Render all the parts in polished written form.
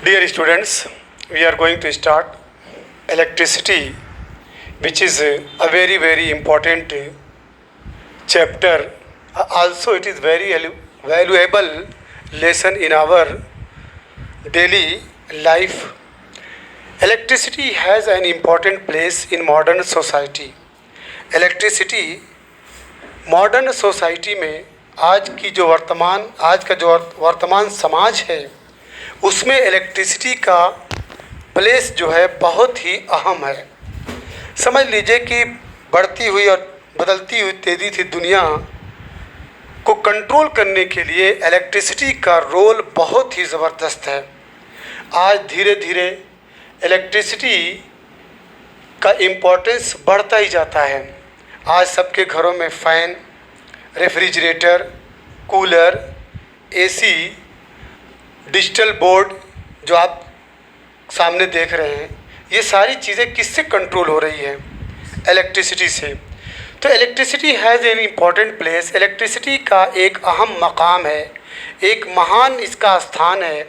Dear students, we are going to start electricity, which is a very important chapter. Also, it is very valuable lesson in our daily life. Electricity has an important place in modern society. Electricity modern society में आज का जो वर्तमान समाज है उसमें electricity का place जो है बहुत ही अहम है। समझ लीजिए कि बढ़ती हुई और बदलती हुई तेज़ी से दुनिया को कंट्रोल करने के लिए इलेक्ट्रिसिटी का रोल बहुत ही ज़बरदस्त है। आज धीरे धीरे इलेक्ट्रिसिटी का इम्पोर्टेंस बढ़ता ही जाता है। आज सबके घरों में fan, refrigerator, cooler, AC, digital board जो आप सामने देख रहे हैं, ये सारी चीज़ें किससे कंट्रोल हो रही है? इलेक्ट्रिसिटी से। तो electricity has an important place. Electricity का एक अहम मकाम है, एक महान इसका स्थान है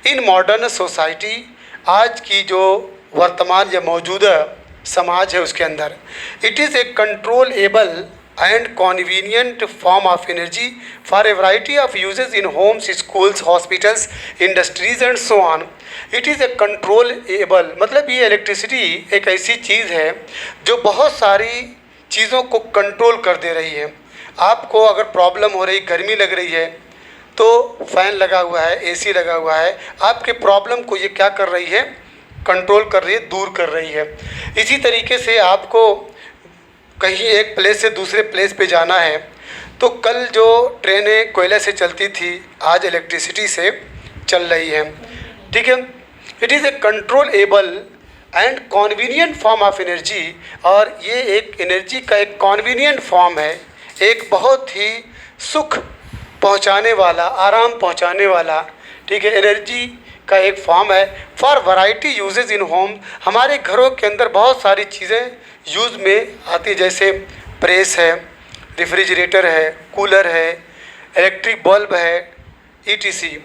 इन मॉडर्न सोसाइटी। आज की जो वर्तमान या मौजूदा समाज है उसके अंदर it is a controllable and convenient form of energy for a variety of uses in homes, schools, hospitals, industries and so on. It is a controllable मतलब ये इलेक्ट्रिसिटी एक ऐसी चीज़ है जो बहुत सारी चीज़ों को कंट्रोल कर दे रही है। आपको अगर प्रॉब्लम हो रही, गर्मी लग रही है तो फ़ैन लगा हुआ है, एसी लगा हुआ है, आपके प्रॉब्लम को ये क्या कर रही है? कंट्रोल कर रही है, दूर कर रही है। इसी तरीके से आपको कहीं एक प्लेस से दूसरे प्लेस पे जाना है तो कल जो ट्रेनें कोयले से चलती थी आज इलेक्ट्रिसिटी से चल रही है। ठीक है, it is a controllable and convenient form of energy. और ये एक एनर्जी का एक कॉन्वीनियंट फॉर्म है, एक बहुत ही सुख पहुंचाने वाला, आराम पहुंचाने वाला, ठीक है, एनर्जी का एक फॉर्म है for variety usages in home. हमारे घरों के अंदर बहुत सारी चीज़ें यूज़ में आती है, जैसे प्रेस है, रेफ्रिजरेटर है, कूलर है, इलेक्ट्रिक बल्ब है, ETC।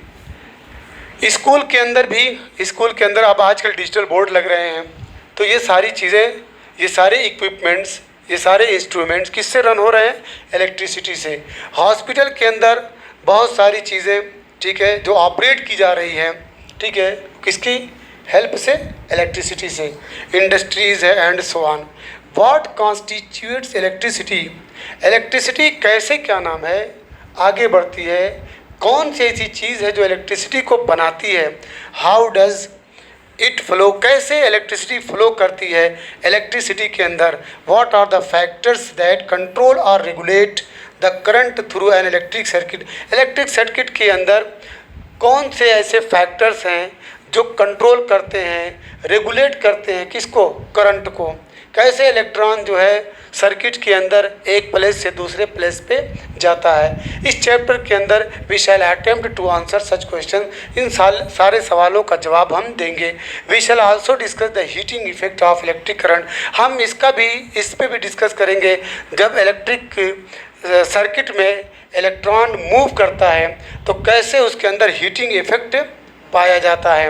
स्कूल के अंदर अब आजकल डिजिटल बोर्ड लग रहे हैं। तो ये सारी चीज़ें, ये सारे इक्विपमेंट्स, ये सारे इंस्ट्रूमेंट्स किससे रन हो रहे हैं? इलेक्ट्रिसिटी से। हॉस्पिटल के अंदर बहुत सारी चीज़ें, ठीक है, जो ऑपरेट की जा रही हैं, ठीक है, किसकी हेल्प से? इलेक्ट्रिसिटी से। इंडस्ट्रीज़ है and so on. What constitutes electricity? Electricity कैसे, क्या नाम है, आगे बढ़ती है? कौन सी ऐसी चीज़ है जो इलेक्ट्रिसिटी को बनाती है? How does it flow? कैसे इलेक्ट्रिसिटी फ्लो करती है इलेक्ट्रिसिटी के अंदर? What are the factors that control और regulate the current through an electric circuit? Electric circuit के अंदर कौन से ऐसे फैक्टर्स हैं जो कंट्रोल करते हैं, रेगुलेट करते हैं किसको? करंट को। कैसे इलेक्ट्रॉन जो है सर्किट के अंदर एक प्लेस से दूसरे प्लेस पे जाता है? इस चैप्टर के अंदर we shall attempt to answer such question. इन सारे सवालों का जवाब हम देंगे। We shall also discuss the heating effect of electric current. हम इस पर भी डिस्कस करेंगे जब इलेक्ट्रिक सर्किट में इलेक्ट्रॉन मूव करता है तो कैसे उसके अंदर हीटिंग इफेक्ट पाया जाता है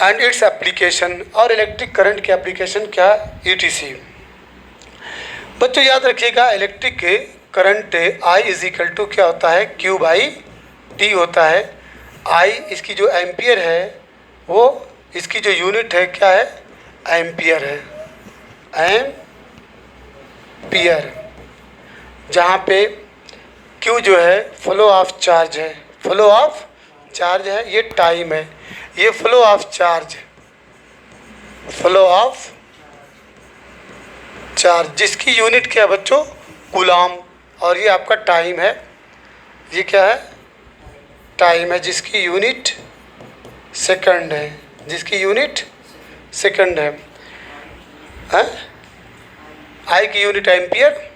एंड इट्स एप्लीकेशन। और इलेक्ट्रिक करंट की एप्लीकेशन क्या? ETC। बच्चों याद रखिएगा, electric current I is equal to क्या होता है? Q/T होता है। I इसकी जो एम्पियर है वो इसकी जो यूनिट है क्या है? एम्पियर है। एम्पियर, जहाँ पे Q जो है फ्लो ऑफ चार्ज है, फ्लो ऑफ चार्ज है, ये टाइम है, ये flow of charge, flow of charge जिसकी यूनिट क्या है बच्चों? कूलम। और ये आपका टाइम है, ये क्या है? टाइम है जिसकी यूनिट सेकंड है, जिसकी यूनिट सेकंड है। I की unit ampere.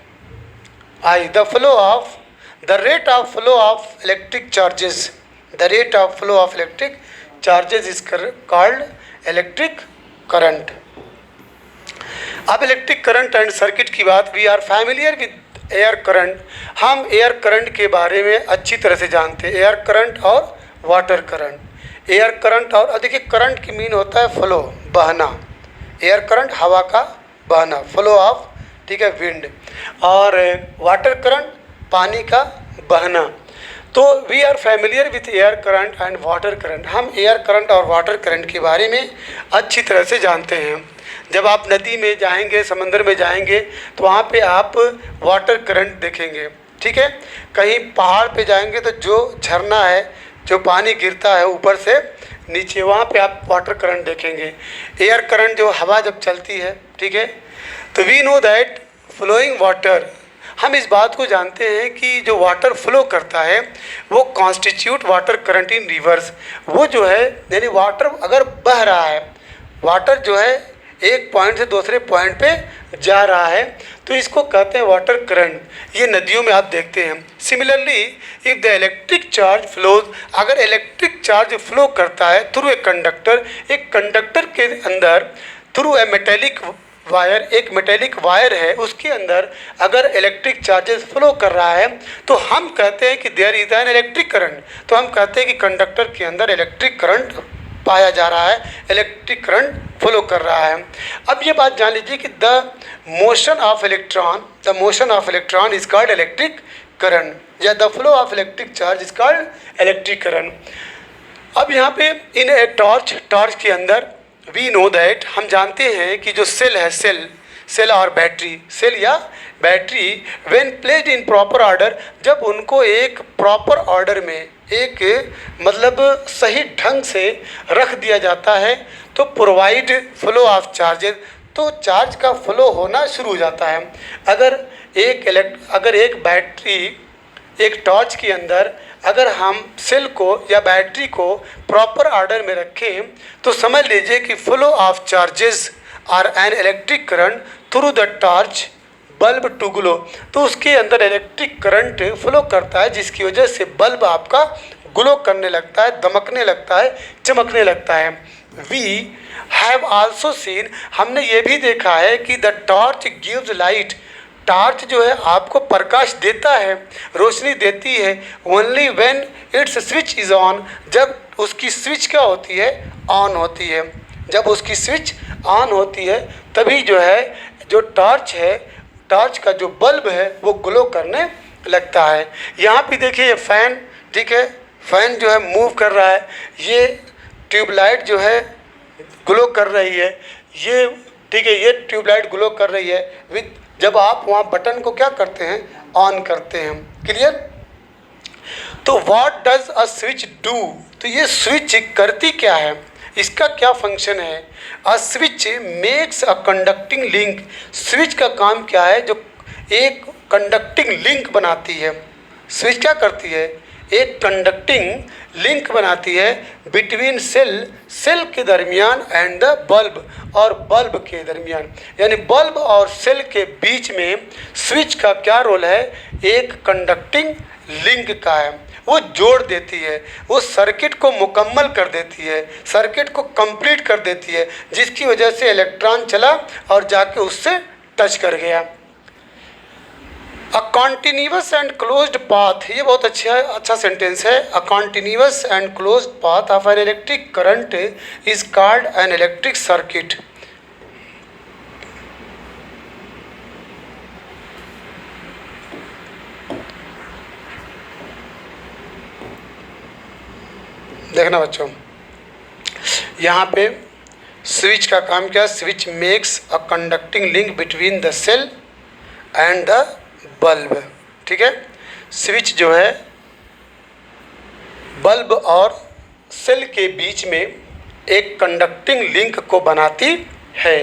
I the flow of the rate of flow of electric charges, the rate of flow of electric charges is called electric current। अब इलेक्ट्रिक करंट एंड सर्किट की बात, we are familiar with air current. हम air current के बारे में अच्छी तरह से जानते हैं, एयर करंट और वाटर करंट। एयर करंट और देखिए करंट की मीन होता है फ्लो, बहना। एयर करंट हवा का बहना, फ्लो ऑफ, ठीक है, विंड। और वाटर करंट पानी का बहना। तो we are familiar with air current and water current. हम एयर करंट और वाटर करंट के बारे में अच्छी तरह से जानते हैं। जब आप नदी में जाएंगे, समंदर में जाएंगे, तो वहाँ पे आप वाटर करंट देखेंगे, ठीक है। कहीं पहाड़ पे जाएंगे तो जो झरना है, जो पानी गिरता है ऊपर से नीचे, वहाँ पे आप वाटर करंट देखेंगे। एयर करंट जो हवा जब चलती है, ठीक है। तो we know that flowing water, हम इस बात को जानते हैं कि जो वाटर फ्लो करता है वो constitute water current in reverse. वो जो है यानी वाटर अगर बह रहा है, वाटर जो है एक पॉइंट से दूसरे पॉइंट पे जा रहा है, तो इसको कहते हैं वाटर करंट। ये नदियों में आप देखते हैं। Similarly if the electric charge flows, अगर इलेक्ट्रिक चार्ज फ्लो करता है थ्रू ए कंडक्टर, एक कंडक्टर के अंदर थ्रू ए मेटेलिक वायर, एक मेटेलिक वायर है उसके अंदर अगर इलेक्ट्रिक चार्जेस फ्लो कर रहा है, तो हम कहते हैं कि there is an electric current. तो हम कहते हैं कि कंडक्टर के अंदर इलेक्ट्रिक करंट पाया जा रहा है, इलेक्ट्रिक करंट फ्लो कर रहा है। अब ये बात जान लीजिए कि the motion of electron is called electric current, या the flow of electric charge is called electric current. अब यहाँ पे इन ए टॉर्च के अंदर वी नो दैट, हम जानते हैं कि जो सेल है, सेल और बैटरी, सेल या battery when placed in proper order, जब उनको एक प्रॉपर ऑर्डर में, एक मतलब सही ढंग से रख दिया जाता है, तो प्रोवाइड फ्लो ऑफ चार्जेस, तो चार्ज का फ्लो होना शुरू हो जाता है। अगर एक बैटरी, एक टॉर्च के अंदर अगर हम सेल को या बैटरी को प्रॉपर ऑर्डर में रखें, तो समझ लीजिए कि flow of charges are an electric current through the torch bulb to glow, तो उसके अंदर इलेक्ट्रिक करंट फ्लो करता है, जिसकी वजह से बल्ब आपका ग्लो करने लगता है, दमकने लगता है, चमकने लगता है। वी हैव आल्सो सीन, हमने ये भी देखा है कि the torch gives light, torch जो है आपको प्रकाश देता है, रोशनी देती है, only when it's switch is on, जब उसकी स्विच क्या होती है, ऑन होती है। जब उसकी स्विच ऑन होती है तभी जो है जो टॉर्च है, टॉर्च का जो बल्ब है वो ग्लो करने लगता है। यहाँ पे देखिए ये फैन, ठीक है, फैन जो है मूव कर रहा है, ये ट्यूबलाइट जो है ग्लो कर रही है, ये ठीक है, ये ट्यूबलाइट ग्लो कर रही है विद, जब आप वहाँ बटन को क्या करते हैं, ऑन करते हैं। क्लियर। तो what does a switch do, तो ये स्विच करती क्या है, इसका क्या फंक्शन है। A switch makes a conducting link, switch का काम क्या है, जो एक कंडक्टिंग लिंक बनाती है। स्विच क्या करती है, एक कंडक्टिंग लिंक बनाती है बिटवीन सेल के दरमियान एंड द बल्ब, और बल्ब के दरमियान, यानी बल्ब और सेल के बीच में स्विच का क्या रोल है, एक कंडक्टिंग लिंक का है। वो जोड़ देती है, वो सर्किट को मुकम्मल कर देती है, सर्किट को कंप्लीट कर देती है, जिसकी वजह से इलेक्ट्रॉन चला और जाके उससे टच कर गया। A continuous and closed path, ये बहुत अच्छा सेंटेंस है। A continuous and closed path of an electric current is called an electric circuit. देखना बच्चों, यहाँ पे स्विच का काम क्या है, switch makes a conducting link between the cell and the bulb, ठीक है। स्विच जो है बल्ब और सेल के बीच में एक कंडक्टिंग लिंक को बनाती है।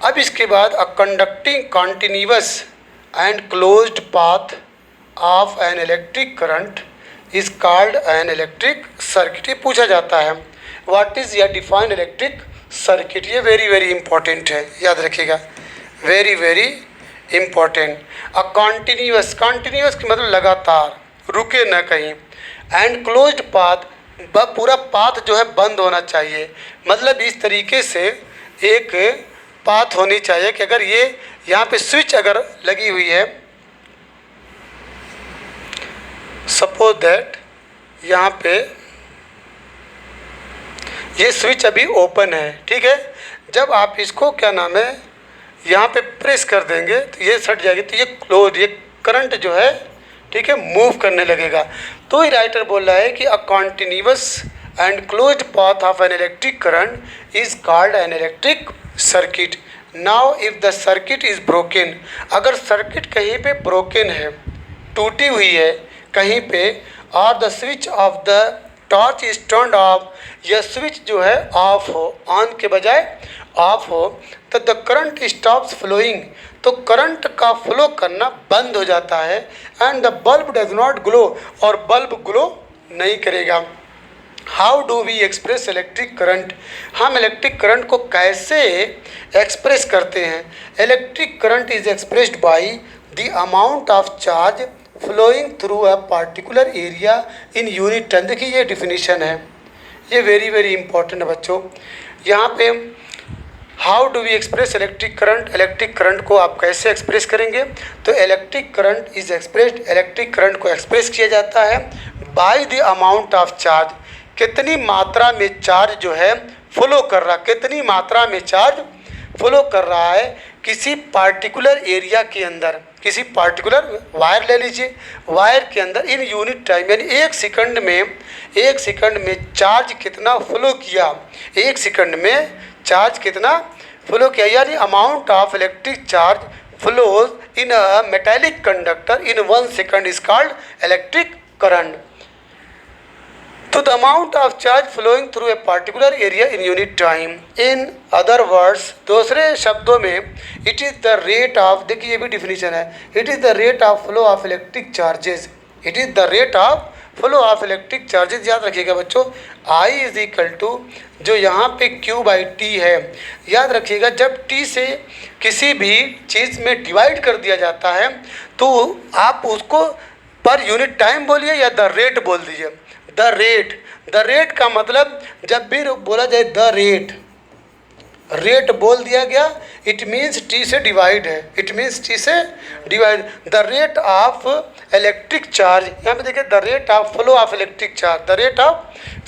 अब इसके बाद a conducting continuous and closed path of an electric current is called an electric circuit. ये पूछा जाता है व्हाट इज या डिफाइन इलेक्ट्रिक सर्किट, ये वेरी वेरी इंपॉर्टेंट है, याद रखिएगा, वेरी वेरी इम्पॉर्टेंट। अ कॉन्टिन्यूअस, कॉन्टिन्यूअस की मतलब लगातार, रुके न कहीं, एंड क्लोज्ड पाथ, पूरा पाथ जो है बंद होना चाहिए, मतलब इस तरीके से एक पाथ होनी चाहिए कि अगर ये यहाँ पे स्विच अगर लगी हुई है, सपोज दैट यहाँ पे ये स्विच अभी ओपन है, ठीक है। जब आप इसको क्या नाम है यहाँ पे प्रेस कर देंगे तो ये सट जाएगी, तो ये क्लोज, ये करंट जो है, ठीक है, मूव करने लगेगा। तो ही राइटर बोल रहा है कि a continuous and closed path of an electric current is called an electric circuit. Now if the circuit is broken, अगर सर्किट कहीं पे ब्रोकन है, टूटी हुई है कहीं पे, और the switch off the torch is turned of, यह स्विच जो है ऑफ हो, ऑन के बजाय ऑफ हो, तो द करंट स्टॉप्स फ्लोइंग, तो करंट का फ्लो करना बंद हो जाता है। And the bulb does not glow, और बल्ब ग्लो नहीं करेगा। How do we express electric current, हम इलेक्ट्रिक करंट को कैसे एक्सप्रेस करते हैं? Electric current is expressed by the amount of charge flowing through a particular area in unit time. देखिए ये डिफिनीशन है, ये वेरी वेरी इंपॉर्टेंट है बच्चों। यहाँ पे how do we express electric current, electric current को आप कैसे एक्सप्रेस करेंगे? तो electric current is expressed, electric current को एक्सप्रेस किया जाता है by the amount of charge, कितनी मात्रा में चार्ज जो है फ्लो कर रहा, कितनी मात्रा में चार्ज फ्लो कर रहा है किसी पार्टिकुलर एरिया के अंदर, किसी पार्टिकुलर वायर ले लीजिए, वायर के अंदर इन यूनिट टाइम, यानी एक सेकंड में चार्ज कितना फ्लो किया, एक सेकंड में चार्ज कितना फ्लो किया, यानी amount of electric charge flows in a metallic conductor in 1 second is called electric current. तो the amount of charge flowing through a particular area in unit time, in other words, दूसरे शब्दों में, it is the rate of, देखिए ये भी definition है, it is the rate of flow of electric charges, it is the rate of flow of electric charges. याद रखिएगा बच्चों, I इज इक्वल टू जो यहाँ पे Q बाई टी है, याद रखिएगा जब T से किसी भी चीज़ में डिवाइड कर दिया जाता है तो आप उसको पर यूनिट टाइम बोलिए या द रेट बोल दीजिए। द रेट का मतलब जब भी बोला जाए द रेट बोल दिया गया, इट मीन्स टी से डिवाइड है, इट मीन्स टी से divide. The rate of electric charge, यहाँ पे देखिए the rate of flow of electric charge, the rate of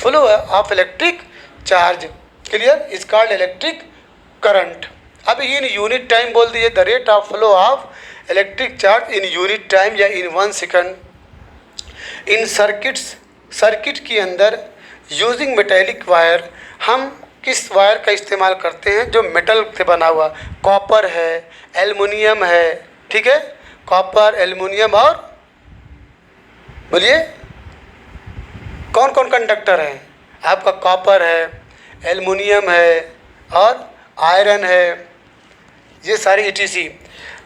flow of electric charge, clear, is called electric current. अब इन unit time बोल दिए, the rate of flow of electric charge in unit time या इन 1 second. इन circuit के अंदर using metallic wire, हम किस wire का इस्तेमाल करते हैं? जो मेटल से बना हुआ, कॉपर है, एल्युमिनियम है, ठीक है, कॉपर, एल्युमिनियम और बोलिए कौन कौन कंडक्टर हैं आपका? कॉपर है, एल्युमिनियम है और आयरन है, ये सारी ETC।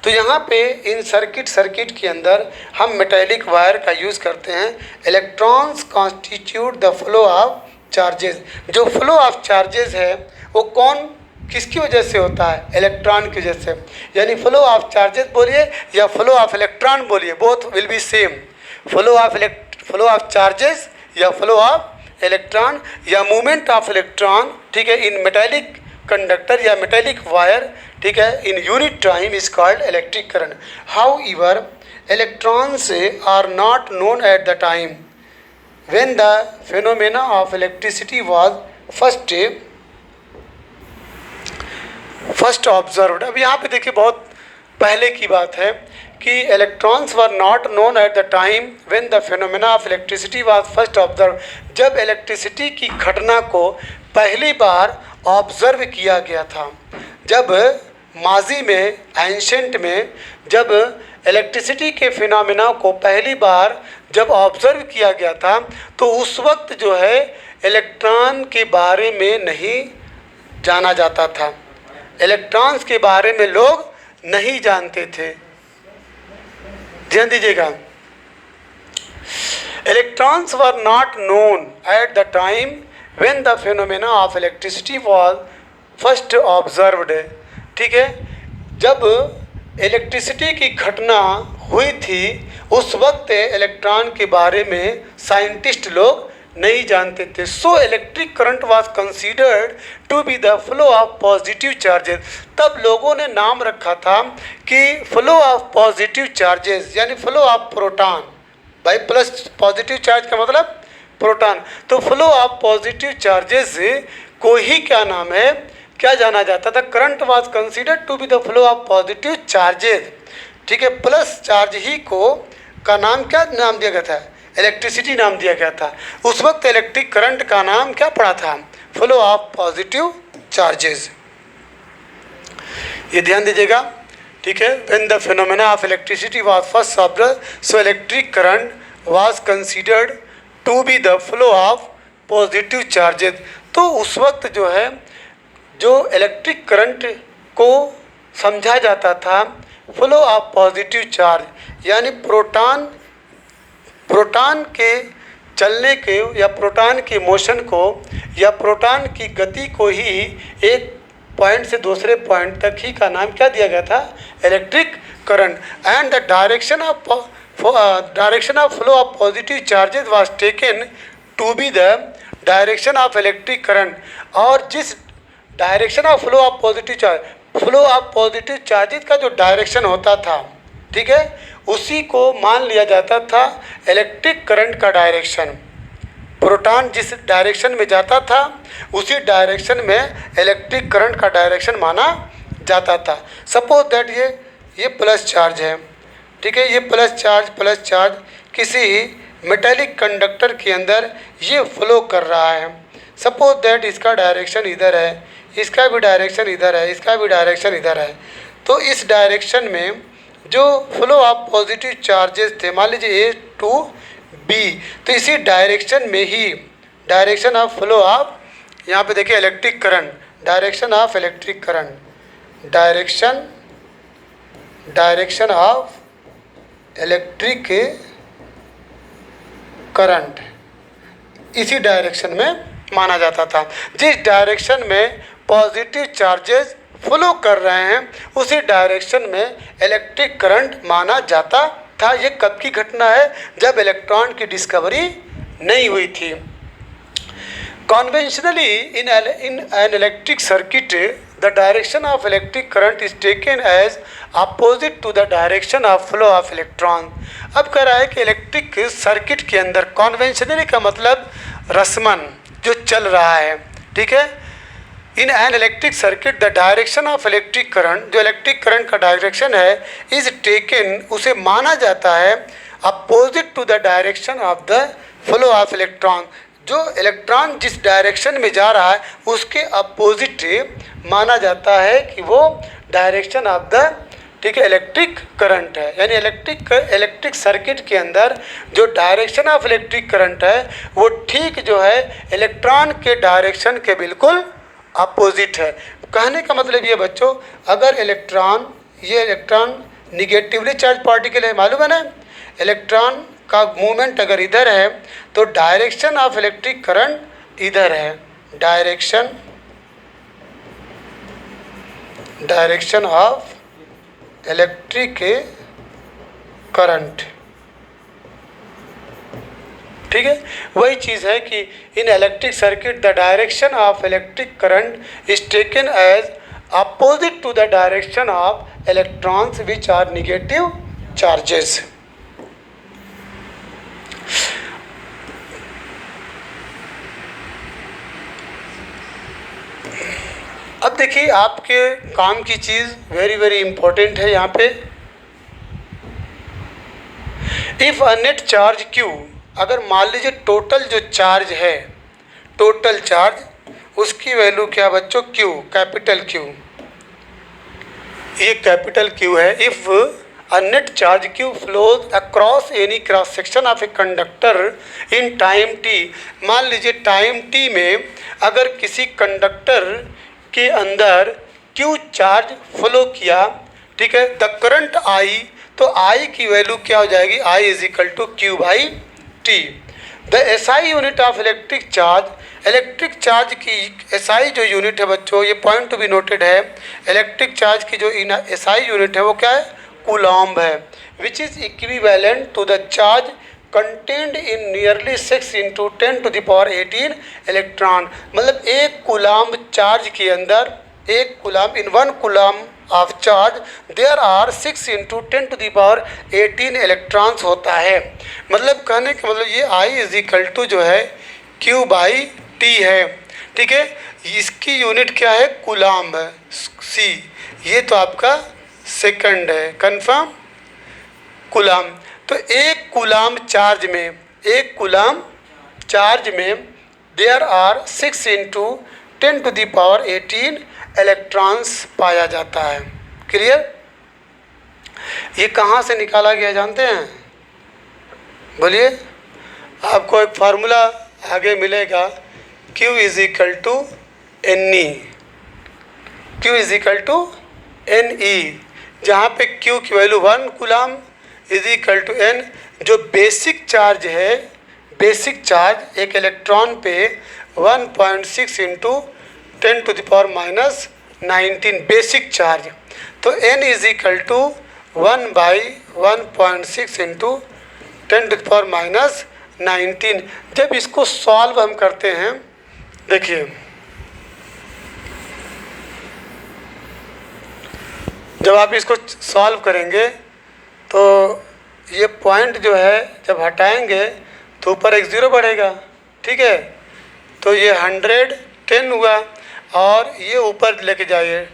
तो यहाँ पे इन सर्किट के अंदर हम मेटेलिक वायर का यूज़ करते हैं। Electrons constitute the flow of charges, जो फ्लो ऑफ चार्जेस है वो कौन किसकी वजह से होता है? इलेक्ट्रॉन की वजह से, यानी फ्लो ऑफ चार्जेस बोलिए या फ्लो ऑफ इलेक्ट्रॉन बोलिए, both will be same. Flow of charges या फ्लो ऑफ इलेक्ट्रॉन या मूवमेंट ऑफ इलेक्ट्रॉन, ठीक है, इन मेटेलिक कंडक्टर या मेटेलिक वायर, ठीक है, in unit time is called electric current. However electrons are not known at the time when the phenomena of electricity was first observed। अब यहाँ पे देखिए बहुत पहले की बात है कि electrons were not known at the time when the phenomena of electricity was first observe, जब इलेक्ट्रिसिटी की घटना को पहली बार ऑब्जर्व किया गया था। जब माजी में, एंशेंट में, जब इलेक्ट्रिसिटी के फिनोमेना को पहली बार जब ऑब्जर्व किया गया था तो उस वक्त जो है इलेक्ट्रॉन के बारे में नहीं जाना जाता था, इलेक्ट्रॉन्स के बारे में लोग नहीं जानते थे। ध्यान दीजिएगा, electrons were not known at the time when the phenomena of electricity was first observed, ठीक है, जब इलेक्ट्रिसिटी की घटना हुई थी उस वक्त इलेक्ट्रॉन के बारे में साइंटिस्ट लोग नहीं जानते थे। So electric current was considered to be the flow of positive charges, तब लोगों ने नाम रखा था कि फ्लो ऑफ पॉजिटिव चार्जेस, यानी फ्लो ऑफ प्रोटॉन, भाई प्लस पॉजिटिव चार्ज का मतलब प्रोटॉन, तो फ्लो ऑफ पॉजिटिव चार्जेस को ही क्या नाम है, क्या जाना जाता था, current was considered to be the flow of positive charges, ठीक है, प्लस चार्ज ही को का नाम क्या नाम दिया गया था, इलेक्ट्रिसिटी नाम दिया गया था। उस वक्त इलेक्ट्रिक करंट का नाम क्या पड़ा था, फ्लो ऑफ पॉजिटिव चार्जेस। ये ध्यान दीजिएगा, ठीक है। When the phenomena of electricity was first observed, so electric current was considered to be the flow of positive charges. तो उस वक्त जो है, जो इलेक्ट्रिक करंट को समझा जाता था फ्लो ऑफ पॉजिटिव चार्ज, यानी प्रोटॉन के चलने के या प्रोटॉन की मोशन को या प्रोटॉन की गति को ही एक पॉइंट से दूसरे पॉइंट तक ही का नाम क्या दिया गया था, electric current. And the direction of flow of positive charges was taken to be the direction of electric current. और जिस direction of flow of positive charges का जो डायरेक्शन होता था, ठीक है, उसी को मान लिया जाता था इलेक्ट्रिक करंट का डायरेक्शन। प्रोटॉन जिस डायरेक्शन में जाता था उसी डायरेक्शन में इलेक्ट्रिक करंट का डायरेक्शन माना जाता था। सपोज दैट ये प्लस चार्ज है, ठीक है, ये प्लस चार्ज किसी मेटेलिक कंडक्टर के अंदर ये फ्लो कर रहा है। सपोज दैट इसका डायरेक्शन इधर है, इसका भी डायरेक्शन इधर है, इसका भी डायरेक्शन इधर है। तो इस डायरेक्शन में जो फ्लो ऑफ पॉजिटिव चार्जेस थे, मान लीजिए A टू B, तो इसी डायरेक्शन में ही डायरेक्शन ऑफ फ्लो ऑफ, यहाँ पे देखिए electric current, direction of electric current, direction of electric current इसी डायरेक्शन में माना जाता था। जिस डायरेक्शन में पॉजिटिव चार्जेस फ्लो कर रहे हैं उसी डायरेक्शन में इलेक्ट्रिक करंट माना जाता था। ये कब की घटना है, जब इलेक्ट्रॉन की डिस्कवरी नहीं हुई थी। Conventionally in an electric circuit the direction of electric current is taken as opposite to the direction of flow of electron. अब कह रहा है कि इलेक्ट्रिक सर्किट के अंदर, कॉन्वेंशनली का मतलब रस्मन जो चल रहा है, ठीक है, in an electric circuit the direction of electric current, जो इलेक्ट्रिक करंट का डायरेक्शन है, इज टेकन, उसे माना जाता है opposite to the direction of the flow of electron. जो इलेक्ट्रॉन जिस डायरेक्शन में जा रहा है उसके अपोजिट माना जाता है कि वो डायरेक्शन ऑफ द, ठीक है, इलेक्ट्रिक करंट है। यानी इलेक्ट्रिक सर्किट के अंदर जो डायरेक्शन ऑफ इलेक्ट्रिक करंट है वो ठीक जो है इलेक्ट्रॉन के डायरेक्शन के बिल्कुल अपोजिट है। कहने का मतलब ये बच्चों, अगर ये इलेक्ट्रॉन निगेटिवली चार्ज पार्टिकल है, मालूम है ना, इलेक्ट्रॉन का मूवमेंट अगर इधर है तो डायरेक्शन ऑफ इलेक्ट्रिक करंट इधर है, डायरेक्शन ऑफ इलेक्ट्रिक करंट, ठीक है। वही चीज़ है कि in electric circuit the direction of electric current is taken as opposite to the direction of electrons which are negative charges. अब देखिए आपके काम की चीज़ वेरी वेरी इंपॉर्टेंट है यहाँ पे। If a net charge Q, अगर मान लीजिए टोटल जो चार्ज है, टोटल चार्ज, उसकी वैल्यू क्या बच्चों, Q, कैपिटल Q, ये कैपिटल Q है। If a net charge Q flows across any cross section of a conductor in time t, मान लीजिए टाइम t में अगर किसी कंडक्टर के अंदर Q चार्ज फ्लो किया, ठीक है, द करंट I, तो I की वैल्यू क्या हो जाएगी, I is equal to Q by T। The SI unit of electric charge, electric charge की SI जो यूनिट है बच्चों, ये पॉइंट टू बी नोटेड है, इलेक्ट्रिक चार्ज की जो SI यूनिट है वो क्या है, कूलॉम्ब है, which is equivalent to the charge contended in nearly 6 into 10 to the power 18 electron. मतलब एक कूलॉम्ब चार्ज के अंदर, एक coulomb, in 1 coulomb of charge there are 6 into 10 to the power 18 electrons होता है। मतलब कहने का मतलब ये I इज इक्वल टू जो है Q बाई T है, ठीक है। इसकी यूनिट क्या है, कूलाम है, सी। ये तो आपका सेकंड है, कंफर्म, कूलाम। तो एक कूलाम चार्ज में देयर आर 6 इंटू 10⁻18 इलेक्ट्रॉन्स पाया जाता है। क्लियर? ये कहाँ से निकाला गया जानते हैं? बोलिए। आपको एक फार्मूला आगे मिलेगा, Q is equal to NE, Q is equal to NE, जहाँ पे Q की value 1 coulomb is equal to N। जो बेसिक चार्ज है, बेसिक चार्ज एक इलेक्ट्रॉन पे 1.6 इंटू 10⁻⁻19 बेसिक चार्ज, तो N is equal to 1/1.6 into 10⁻⁻19। जब इसको सॉल्व हम करते हैं, देखिए जब आप इसको सॉल्व करेंगे तो ये पॉइंट जो है जब हटाएंगे तो ऊपर एक ज़ीरो बढ़ेगा, ठीक है। तो ये 110 हुआ, और ये ऊपर लेके जाइए,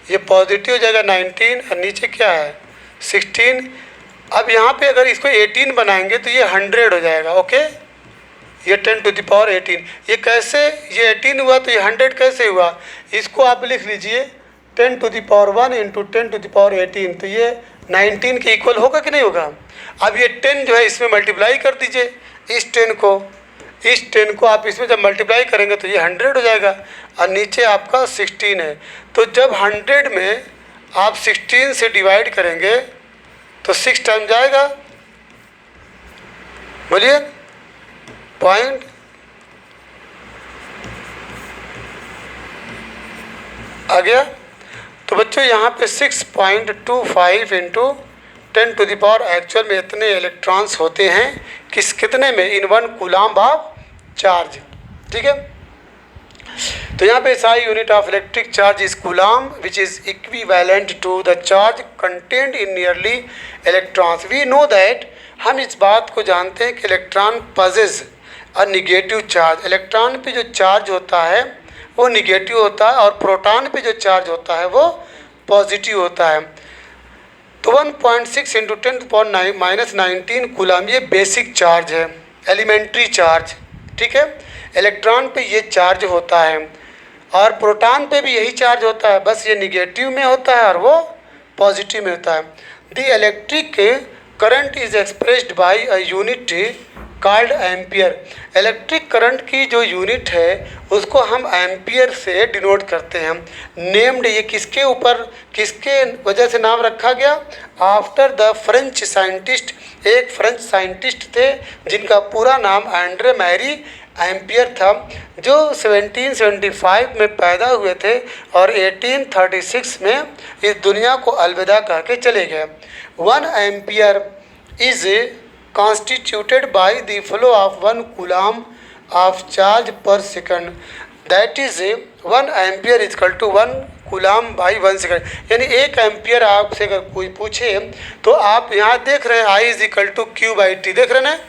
ये पॉजिटिव हो जाएगा 19, और नीचे क्या है 16। अब यहाँ पे अगर इसको 18 बनाएंगे तो ये 100 हो जाएगा, ओके। ये 10⁻18, ये कैसे, ये 18 हुआ तो ये 100 कैसे हुआ, इसको आप लिख लीजिए 10⁻1 इंटू 10⁻18, तो ये 19 के इक्वल होगा कि नहीं होगा। अब ये 10 जो है इसमें मल्टीप्लाई कर दीजिए, इस 10 को आप इसमें जब मल्टीप्लाई करेंगे तो ये 100 हो जाएगा, और नीचे आपका 16 है। तो जब 100 में आप 16 से डिवाइड करेंगे तो 6 टाइम जाएगा, बोलिए, पॉइंट आ गया। तो बच्चों यहाँ पे 6.25 इंटू 10⁻, एक्चुअल में इतने इलेक्ट्रॉन्स होते हैं कितने में, इन 1 कूलाम ऑफ चार्ज, ठीक है। तो यहाँ पे SI unit of electric charge is coulomb which is equivalent to the charge content in nearly electrons. We know that, हम इस बात को जानते हैं कि electron possess a negative charge. Electron पे जो चार्ज होता है वो निगेटिव होता है, और प्रोटॉन पे जो चार्ज होता है वो पॉजिटिव होता है। तो 1.6 इंटू 10⁻⁻19 कूलाम ये बेसिक चार्ज है, एलिमेंट्री चार्ज, ठीक है। इलेक्ट्रॉन पे ये चार्ज होता है, और प्रोटॉन पे भी यही चार्ज होता है, बस ये निगेटिव में होता है और वो पॉजिटिव में होता है। The electric current is expressed by a unit called ampere. Electric current की जो यूनिट है उसको हम एम्पियर से डिनोट करते हैं। नेम्ड, ये किसके ऊपर, किसके वजह से नाम रखा गया, आफ्टर द फ्रेंच साइंटिस्ट, एक फ्रेंच साइंटिस्ट थे जिनका पूरा नाम एंड्रे मैरी एम्पियर था, जो 1775 में पैदा हुए थे और 1836 में इस दुनिया को अलविदा कह के चले गए। 1 ampere is constituted by the flow of 1 coulomb of charge per second, that is 1 ampere is equal to 1 coulomb by 1 second. यानी 1 एम्पियर आपसे अगर कोई पूछे तो आप यहाँ देख रहे हैं I is equal to Q/T, देख रहे हैं ना,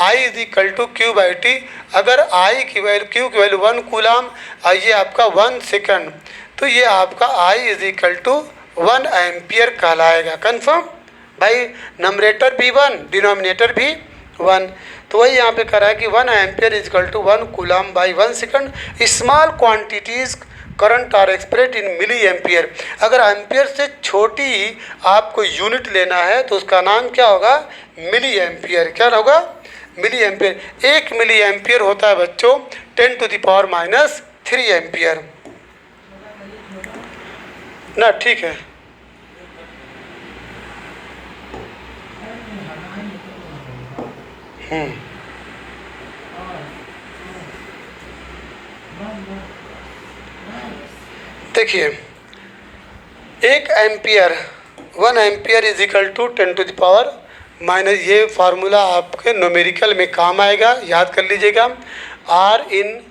I is equal to Q/T। अगर I की वैल्यू, Q की वैल्यू 1 कूलाम और ये आपका 1 सेकेंड, तो ये आपका I is equal to 1 ampere कहलाएगा। कन्फर्म भाई, नंबरेटर भी 1, डिनोमिनेटर भी 1। तो वही यहाँ पे कह रहा है कि 1 ampere is equal to 1 coulomb by 1 second. Small quantities current are expressed in milliampere. अगर एम्पियर से छोटी आपको यूनिट लेना है तो उसका नाम क्या होगा, मिली एम्पियर। क्या होगा, मिली एम्पियर। 1 मिली एम्पियर होता है बच्चों 10⁻³ एम्पियर ना, ठीक है। देखिए 1 ampere, 1 ampere is equal to 10⁻⁻, ये फार्मूला आपके न्यूमेरिकल में काम आएगा, याद कर लीजिएगा। R इन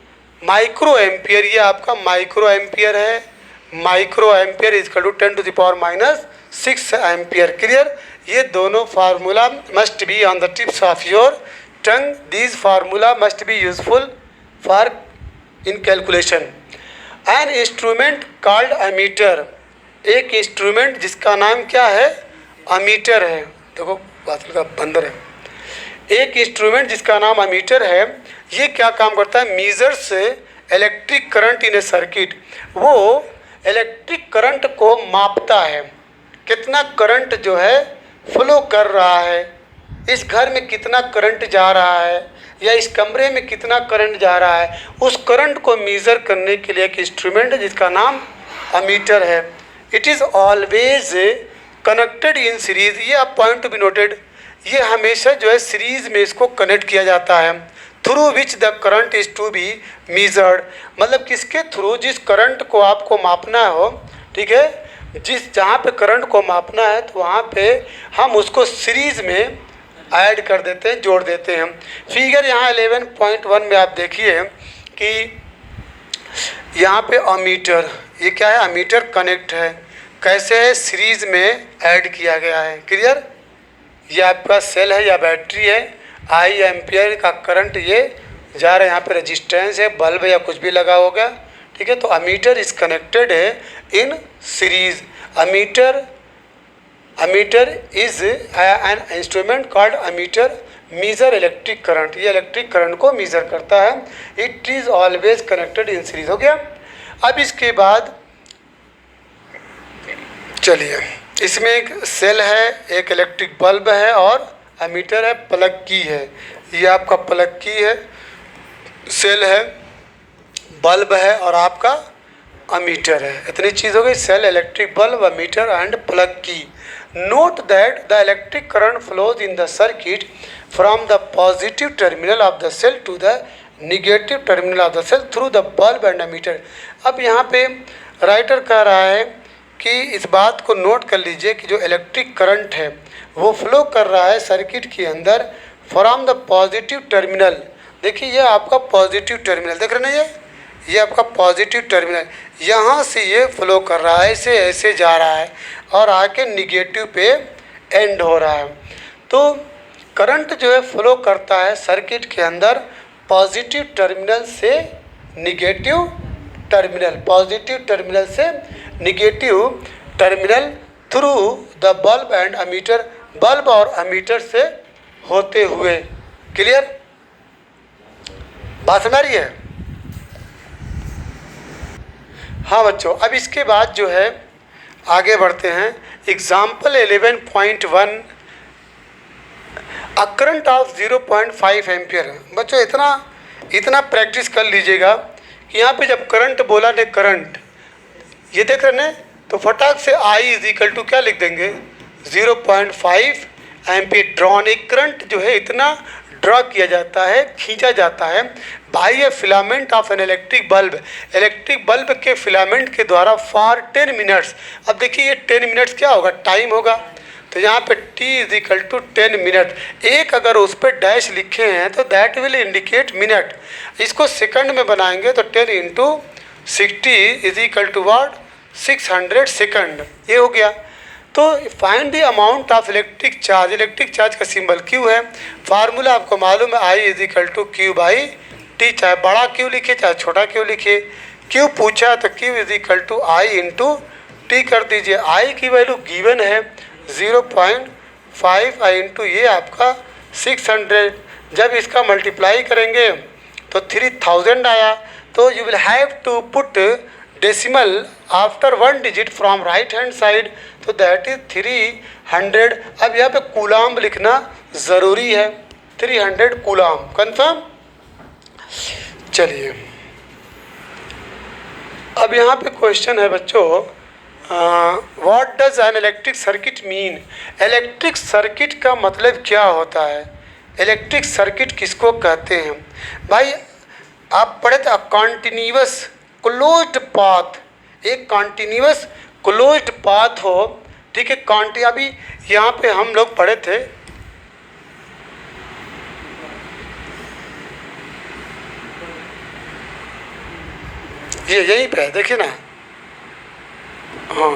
माइक्रो एम्पियर, ये आपका माइक्रो एम्पियर है। Microampere is equal to 10⁻⁶ ampere. Clear? ये दोनों formula must be on the tips of your tongue. These formula must be useful for in calculation. An instrument called ammeter, एक instrument जिसका नाम क्या है, ammeter है। देखो बादल का बंदर है। एक इंस्ट्रूमेंट जिसका नाम अमीटर है, ये क्या काम करता है, measures electric current in A circuit. वो इलेक्ट्रिक करंट को मापता है, कितना करंट जो है फ्लो कर रहा है, इस घर में कितना करंट जा रहा है या इस कमरे में कितना करंट जा रहा है, उस करंट को मेज़र करने के लिए एक इंस्ट्रूमेंट है जिसका नाम अमीटर है। It is always connected in series, ये आप पॉइंट टू बी नोटेड, ये हमेशा जो है सीरीज में इसको कनेक्ट किया जाता है। Through which the current is to be measured, मतलब किसके थ्रू, जिस करंट को आपको मापना हो, ठीक है, जिस जहाँ पे करंट को मापना है तो वहाँ पे हम उसको सीरीज में ऐड कर देते हैं, जोड़ देते हैं। फिगर यहाँ 11.1 में आप देखिए कि यहाँ पे अमीटर, ये क्या है, अमीटर कनेक्ट है, कैसे है, सीरीज में ऐड किया गया है। क्लियर, ये आपका सेल है या बैटरी है, आई एम्पियर का करंट ये जा रहा है, यहाँ पे रेजिस्टेंस है, बल्ब या कुछ भी लगा होगा, ठीक है। तो अमीटर इज कनेक्टेड है in series. Ammeter is an instrument called ammeter measure electric current, ये इलेक्ट्रिक करंट को मीजर करता है। It is always connected in series. हो गया। अब इसके बाद चलिए, इसमें एक सेल है, एक इलेक्ट्रिक बल्ब है और अमीटर है, प्लग की है। ये आपका प्लग की है, सेल है, बल्ब है और आपका अमीटर है। इतनी चीज़ हो गई, cell, electric bulb, ammeter and plug की। Note that the electric current flows in the circuit from the positive terminal of the cell to the negative terminal of the cell through the bulb and ammeter. अब यहाँ पे writer कह रहा है कि इस बात को नोट कर लीजिए कि जो इलेक्ट्रिक करंट है वो फ्लो कर रहा है सर्किट के अंदर फ्रॉम द पॉजिटिव टर्मिनल। देखिए ये आपका पॉजिटिव टर्मिनल देख रहे हैं, ये आपका पॉजिटिव टर्मिनल, यहाँ से ये फ्लो कर रहा है, ऐसे ऐसे जा रहा है और आके निगेटिव पे एंड हो रहा है। तो करंट जो है फ्लो करता है सर्किट के अंदर पॉजिटिव टर्मिनल से निगेटिव टर्मिनल, पॉजिटिव टर्मिनल से negative terminal through the bulb and ammeter, bulb और अमीटर से होते हुए। क्लियर, बात समझ आ रही है? हाँ बच्चों, अब इसके बाद जो है आगे बढ़ते हैं। Example 11.1, a current of 0.5 ampere. बच्चों इतना प्रैक्टिस कर लीजिएगा कि यहाँ पे जब करंट बोला ने, करंट ये देख रहे हैं, तो फटाक से I इज इक्वल टू क्या लिख देंगे, 0.5 एम्पियर ड्रॉन। एक करंट जो है इतना ड्रॉ किया जाता है, खींचा जाता है by A filament of an electric bulb, electric bulb के फिलामेंट के द्वारा फॉर 10 मिनट्स। अब देखिए ये 10 मिनट्स क्या होगा, टाइम होगा, तो यहाँ पे t is equal to 10 minute. एक अगर उस पर डैश लिखे हैं तो दैट विल इंडिकेट मिनट। इसको सेकंड में बनाएंगे तो 10 into 60 is equal to what, 600 second. ये हो गया। तो find the amount of electric charge, electric charge का सिंबल Q है, फार्मूला आपको मालूम है, I is equal to Q by T, चाहे बड़ा Q लिखे चाहे छोटा Q लिखे। Q पूछा तो Q is equal to I into T कर दीजिए। I की वैल्यू गिवन है 0.5 I इंटू ये आपका 600, जब इसका मल्टीप्लाई करेंगे तो 3000 आया। तो you will have to put decimal after 1 digit from right hand side, तो दैट इज 300। अब यहाँ पे कूलाम लिखना ज़रूरी है, 300 कूलाम, कंफर्म। चलिए अब यहाँ पे क्वेश्चन है बच्चों, what does N electric circuit mean. Electric circuit का मतलब क्या होता है, इलेक्ट्रिक सर्किट किसको कहते हैं? भाई आप पढ़े थे कॉन्टिन्यूअस क्लोज्ड पाथ, एक कॉन्टिन्यूअस क्लोज्ड पाथ हो, ठीक है। अभी यहाँ पे हम लोग पढ़े थे, ये यहीं पे है, देखिए ना, हाँ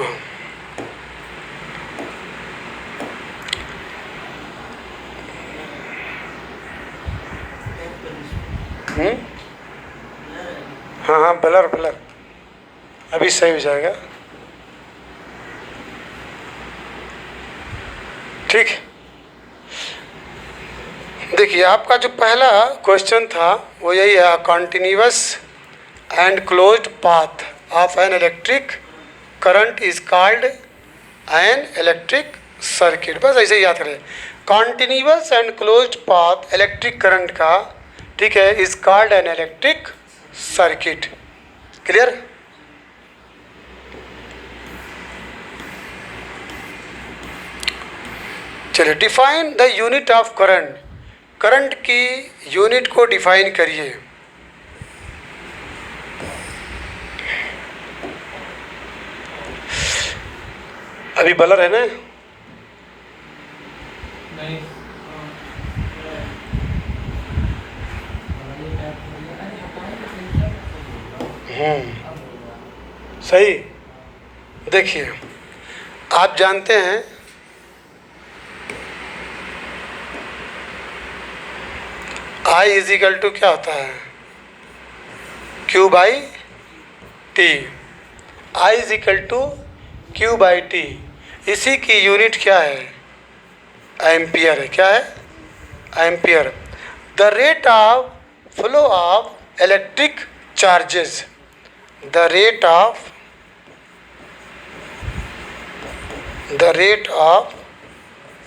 हाँ हाँ, ब्लर अभी सही हो जाएगा। ठीक, देखिए आपका जो पहला क्वेश्चन था वो यही है, continuous and closed path of an electric current is called an electric circuit. बस ऐसे ही याद करें, continuous and closed path electric current का, ठीक है, is called an electric circuit. Clear? चलिए, define the unit of current, current की यूनिट को डिफाइन करिए। अभी बलर है ना? नहीं, सही। देखिए, आप जानते हैं I इज इक्वल टू क्या होता है, Q by T. I is equal to Q by T. इसी की यूनिट क्या है, एम्पियर है। क्या है, ampere. The rate of flow of electric charges, the rate of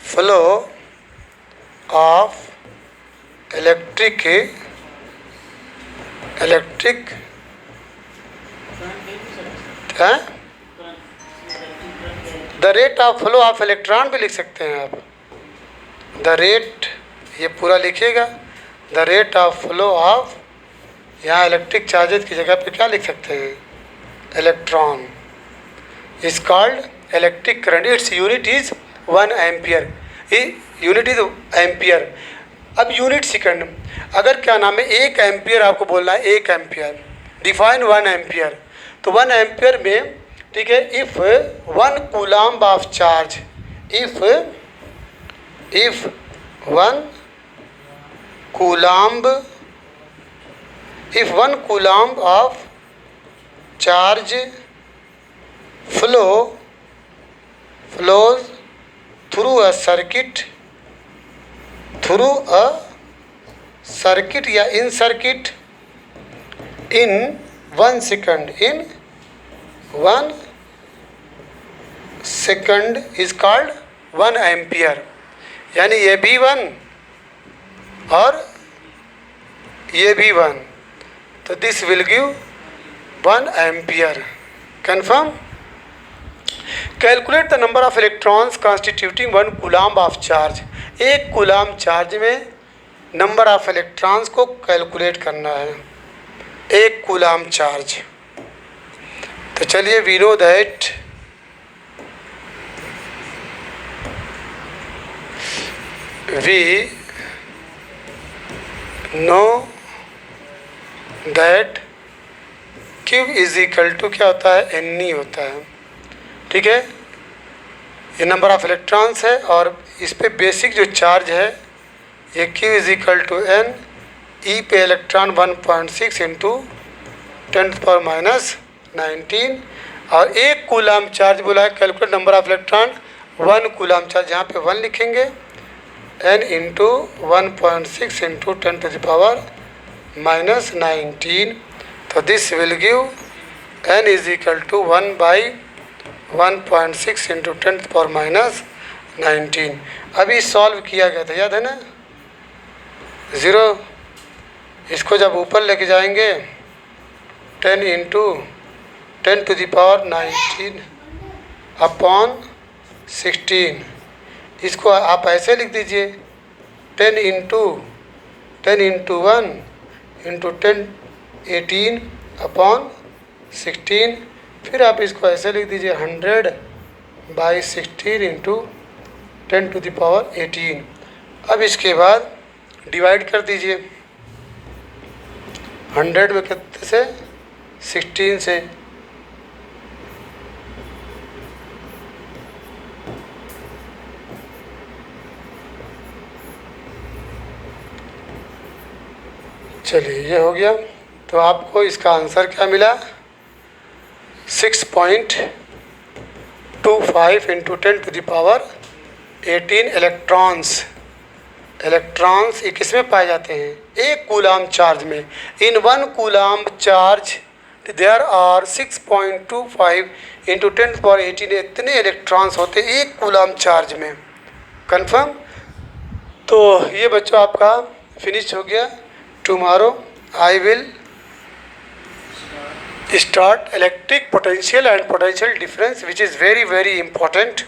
flow of electric the rate of flow of electron भी लिख सकते हैं आप। द रेट, ये पूरा लिखिएगा, the rate of flow of, यहाँ इलेक्ट्रिक चार्जेस की जगह पे क्या लिख सकते हैं, electron, is called electric current. Its unit is 1 ampere. Unit is ampere. अब यूनिट सेकंड, अगर क्या नाम है, 1 एम्पियर आपको बोलना है, 1 एम्पियर, डिफाइन 1 एम्पियर। तो 1 एम्पियर में, ठीक है, if 1 coulomb of charge, if 1 coulomb of charge flows through a circuit या in circuit in 1 second, in 1 second is called 1 ampere. यानी ये भी 1 और ये भी 1, तो this will give 1 ampere. Confirm? Calculate the number of electrons constituting 1 coulomb of charge. 1 coulomb charge में number of electrons को कैलकुलेट करना है, 1 कूलम्ब चार्ज। तो चलिए, we know that Q is equal to क्या होता है, N होता है। ठीक है, ये नंबर ऑफ इलेक्ट्रॉन्स है और इस पे बेसिक जो चार्ज है ये Q is equal to N। E पे इलेक्ट्रॉन 1.6 इंटू 10⁻⁻19 और 1 कूलम्ब चार्ज बोला है। Calculate number of electron 1 coulomb charge, यहाँ पे 1 लिखेंगे, N इंटू 1.6 इंटू 10⁻⁻19। तो this will give N is equal to 1/1.6 into 10⁻⁻19। अभी सॉल्व किया गया था, याद है ना, 0। इसको जब ऊपर लेके जाएंगे 10 इंटू 10⁻⁹ अपॉन 16, इसको आप ऐसे लिख दीजिए, 10 इंटू 1 इंटू 10⁻18 अपॉन 16। फिर आप इसको ऐसे लिख दीजिए 100/16 इंटू 10⁻18। अब इसके बाद डिवाइड कर दीजिए 100 में कितने से, 16 से। चलिए, ये हो गया। तो आपको इसका आंसर क्या मिला, 6.25 into 10 to the power 18 electrons. Electrons ये किस में पाए जाते हैं? एक कूलाम चार्ज में। In 1 coulomb charge there are 6.25 into 10 to the power 18, इतने इलेक्ट्रॉन्स होते हैं एक कूलाम चार्ज में। कंफर्म? तो ये बच्चों आपका फिनिश हो गया। Tomorrow I will start electric potential and potential difference, which is very very important.